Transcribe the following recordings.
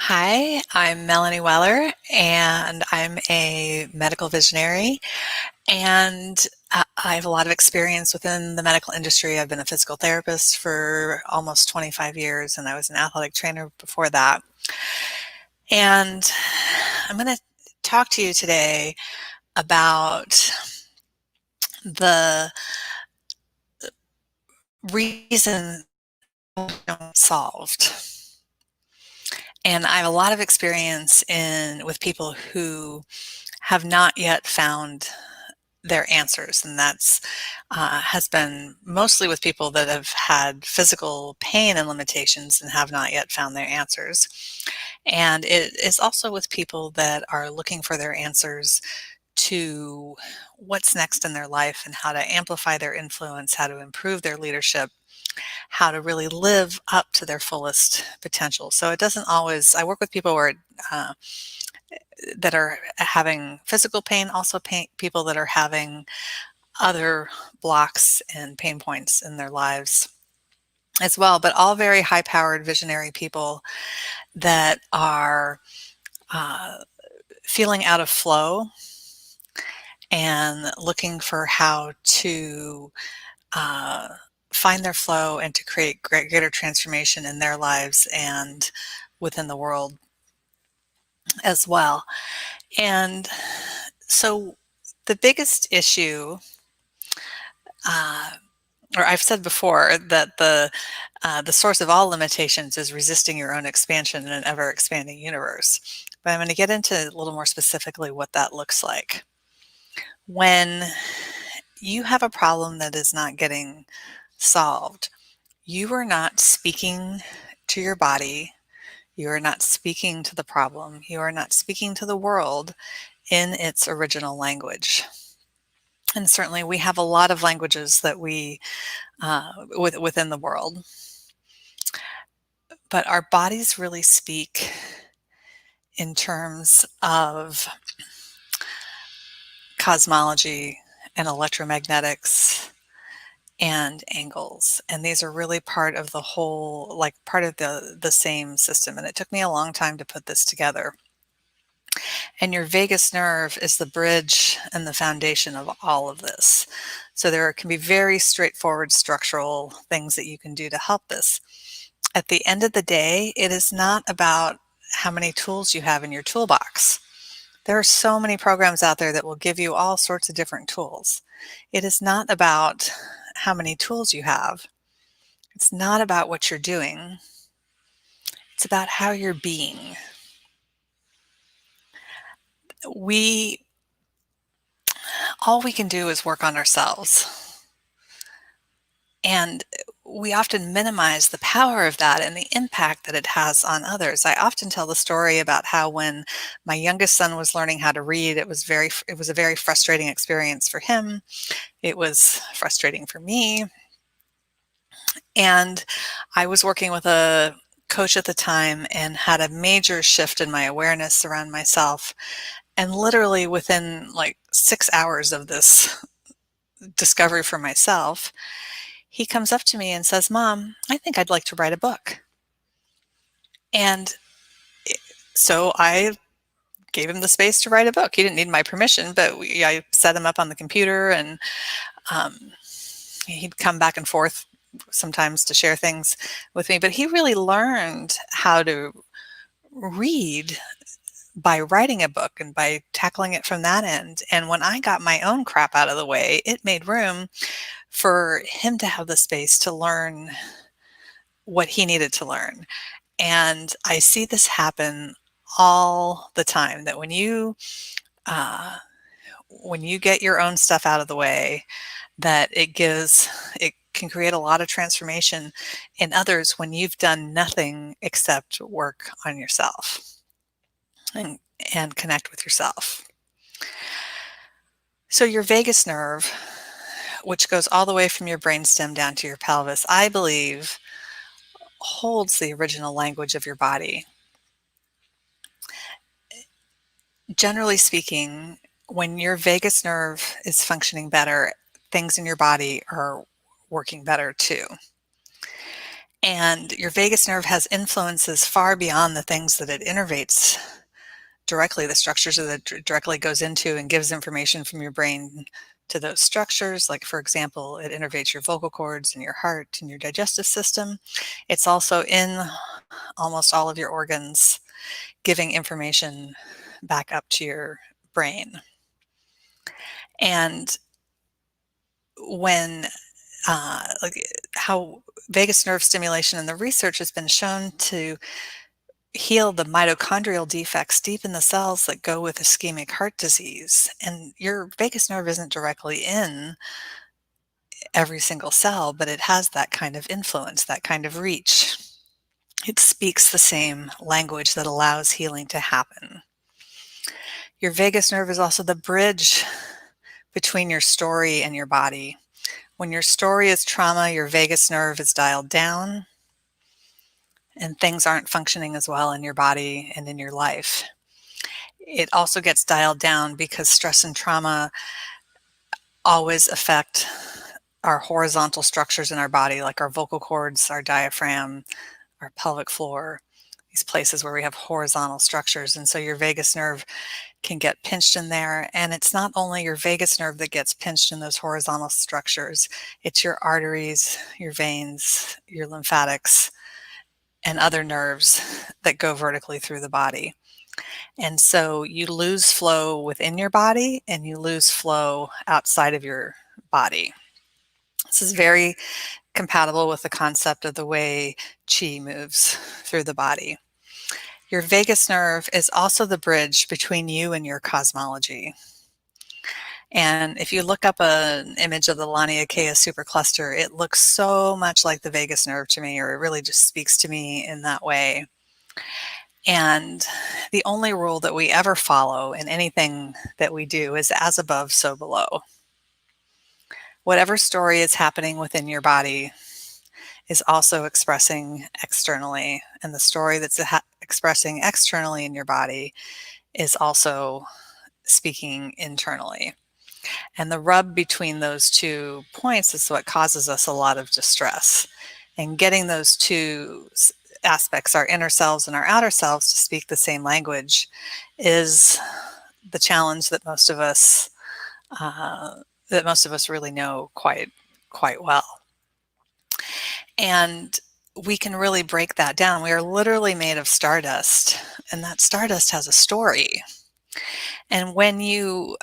Hi, I'm Melanie Weller, and I'm a medical visionary. And I have a lot of experience within the medical industry. I've been a physical therapist for almost 25 years, and I was an athletic trainer before that. And I'm going to talk to you today about the reason solved. And I have a lot of experience with people who have not yet found their answers, and that's has been mostly with people that have had physical pain and limitations and have not yet found their answers. And it is also with people that are looking for their answers to what's next in their life and how to amplify their influence, how to improve their leadership, how to really live up to their fullest potential. So it doesn't always, I work with people uh, that are having physical pain, also people that are having other blocks and pain points in their lives as well, but all very high powered visionary people that are uh, feeling out of flow and looking for how to uh, find their flow and to create greater transformation in their lives and within the world as well. And so the biggest issue, uh, or I've said before that the source of all limitations is resisting your own expansion in an ever expanding universe. But I'm going to get into a little more specifically what that looks like. When you have a problem that is not getting solved, you are not speaking to your body. You are not speaking to the problem. You are not speaking to the world in its original language. And certainly we have a lot of languages that within the world, but our bodies really speak in terms of cosmology and electromagnetics and angles. And these are really part of the whole, like part of the same system. And it took me a long time to put this together. And your vagus nerve is the bridge and the foundation of all of this. So there can be very straightforward structural things that you can do to help this. At the end of the day, it is not about how many tools you have in your toolbox. There are so many programs out there that will give you all sorts of different tools. It is not about how many tools you have. It's not about what you're doing. It's about how you're being. We all we can do is work on ourselves. And we often minimize the power of that and the impact that it has on others. I often tell the story about how when my youngest son was learning how to read, it was a very frustrating experience for him. It was frustrating for me. And I was working with a coach at the time and had a major shift in my awareness around myself. And literally within like 6 hours of this discovery for myself, he comes up to me and says, "Mom, I think I'd like to write a book." And so I gave him the space to write a book. He didn't need my permission, but I set him up on the computer, and um, he'd come back and forth sometimes to share things with me. But he really learned how to read by writing a book and by tackling it from that end. And when I got my own crap out of the way, it made room for him to have the space to learn what he needed to learn. And I see this happen all the time, that uh, when you get your own stuff out of the way, that it can create a lot of transformation in others when you've done nothing except work on yourself and, and connect with yourself. So your vagus nerve, which goes all the way from your brainstem down to your pelvis, I believe holds the original language of your body. Generally speaking, when your vagus nerve is functioning better, things in your body are working better too. And your vagus nerve has influences far beyond the things that it innervates directly, the structures that it directly goes into and gives information from your brain to those structures. Like, for example, it innervates your vocal cords and your heart and your digestive system. It's also in almost all of your organs, giving information back up to your brain. And when like how vagus nerve stimulation in the research has been shown to heal the mitochondrial defects deep in the cells that go with ischemic heart disease. And your vagus nerve isn't directly in every single cell, but it has that kind of influence, that kind of reach. It speaks the same language that allows healing to happen. Your vagus nerve is also the bridge between your story and your body. When your story is trauma, your vagus nerve is dialed down and things aren't functioning as well in your body and in your life. It also gets dialed down because stress and trauma always affect our horizontal structures in our body, like our vocal cords, our diaphragm, our pelvic floor, these places where we have horizontal structures. And so your vagus nerve can get pinched in there. And it's not only your vagus nerve that gets pinched in those horizontal structures, it's your arteries, your veins, your lymphatics, and other nerves that go vertically through the body. And so you lose flow within your body and you lose flow outside of your body. This is very compatible with the concept of the way chi moves through the body. Your vagus nerve is also the bridge between you and your cosmology. And if you look up an image of the Laniakea supercluster, it looks so much like the vagus nerve to me, or it really just speaks to me in that way. And the only rule that we ever follow in anything that we do is as above, so below. Whatever story is happening within your body is also expressing externally, and the story that's expressing externally in your body is also speaking internally. And the rub between those 2 points is what causes us a lot of distress. And getting those 2 aspects, our inner selves and our outer selves, to speak the same language is the challenge that most of us really know quite well. And we can really break that down. We are literally made of stardust, and that stardust has a story. And when you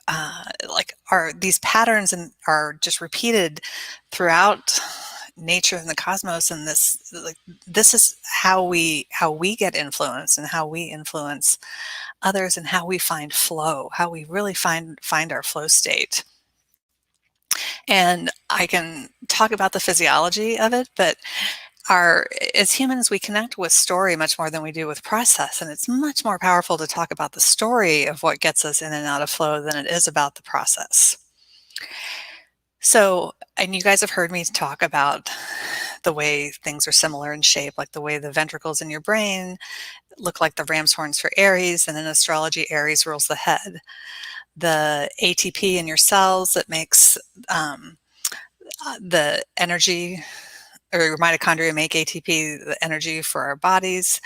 these patterns and are just repeated throughout nature and the cosmos, and this is how we get influenced and how we influence others and how we find flow, how we really find our flow state. And I can talk about the physiology of it, but as humans, we connect with story much more than we do with process. And it's much more powerful to talk about the story of what gets us in and out of flow than it is about the process. So, and you guys have heard me talk about the way things are similar in shape, like the way the ventricles in your brain look like the ram's horns for Aries, and in astrology, Aries rules the head. The ATP in your cells that makes the energy, or your mitochondria make ATP, the energy for our bodies,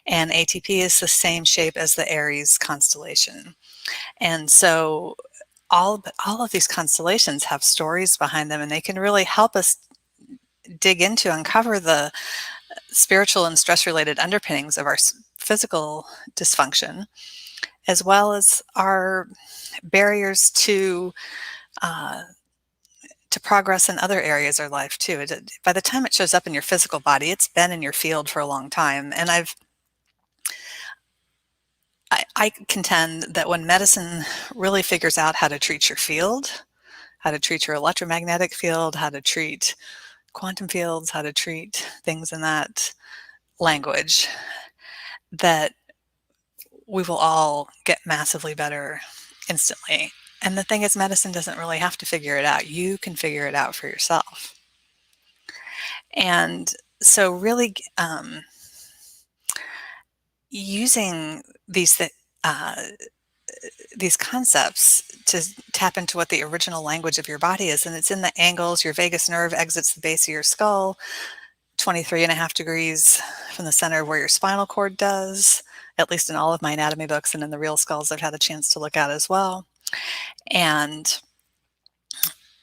and ATP is the same shape as the Aries constellation. And so all of these constellations have stories behind them, and they can really help us dig into, uncover the spiritual and stress-related underpinnings of our physical dysfunction, as well as our barriers to progress in other areas of life too. By the time it shows up in your physical body, it's been in your field for a long time. And I contend that when medicine really figures out how to treat your field, how to treat your electromagnetic field, how to treat quantum fields, how to treat things in that language, that we will all get massively better instantly. And the thing is, medicine doesn't really have to figure it out. You can figure it out for yourself. And so really using these concepts to tap into what the original language of your body is, and it's in the angles. Your vagus nerve exits the base of your skull 23.5 degrees from the center of where your spinal cord does, at least in all of my anatomy books and in the real skulls I've had a chance to look at as well. And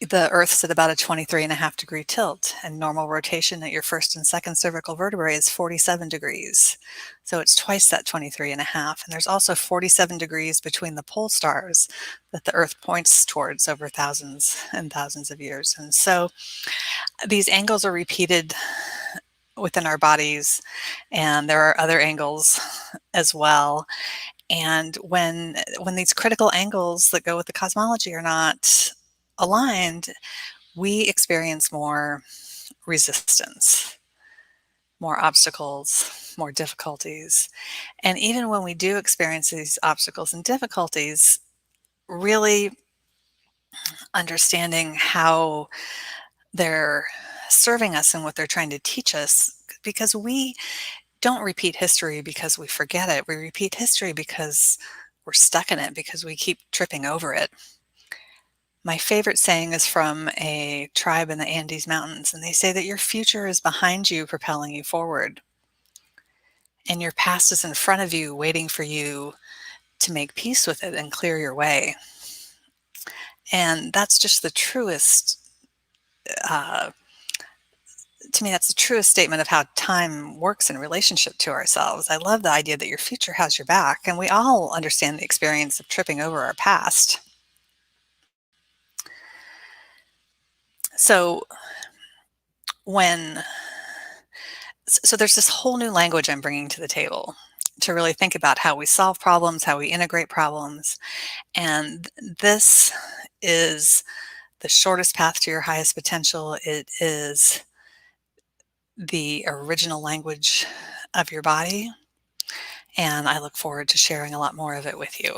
the Earth's at about a 23.5 degree tilt, and normal rotation at your first and second cervical vertebrae is 47 degrees. So it's twice that 23.5. And there's also 47 degrees between the pole stars that the Earth points towards over thousands and thousands of years. And so these angles are repeated within our bodies, and there are other angles as well. And when these critical angles that go with the cosmology are not aligned, we experience more resistance, more obstacles, more difficulties. And even when we do experience these obstacles and difficulties, really understanding how they're serving us and what they're trying to teach us, because we don't repeat history because we forget it. We repeat history because we're stuck in it, because we keep tripping over it. My favorite saying is from a tribe in the Andes Mountains, and they say that your future is behind you, propelling you forward, and your past is in front of you, waiting for you to make peace with it and clear your way. And that's just the truest, uh, to me, that's the truest statement of how time works in relationship to ourselves. I love the idea that your future has your back, and we all understand the experience of tripping over our past. So when so there's this whole new language I'm bringing to the table to really think about how we solve problems, how we integrate problems. And this is the shortest path to your highest potential. It is the original language of your body. And I look forward to sharing a lot more of it with you.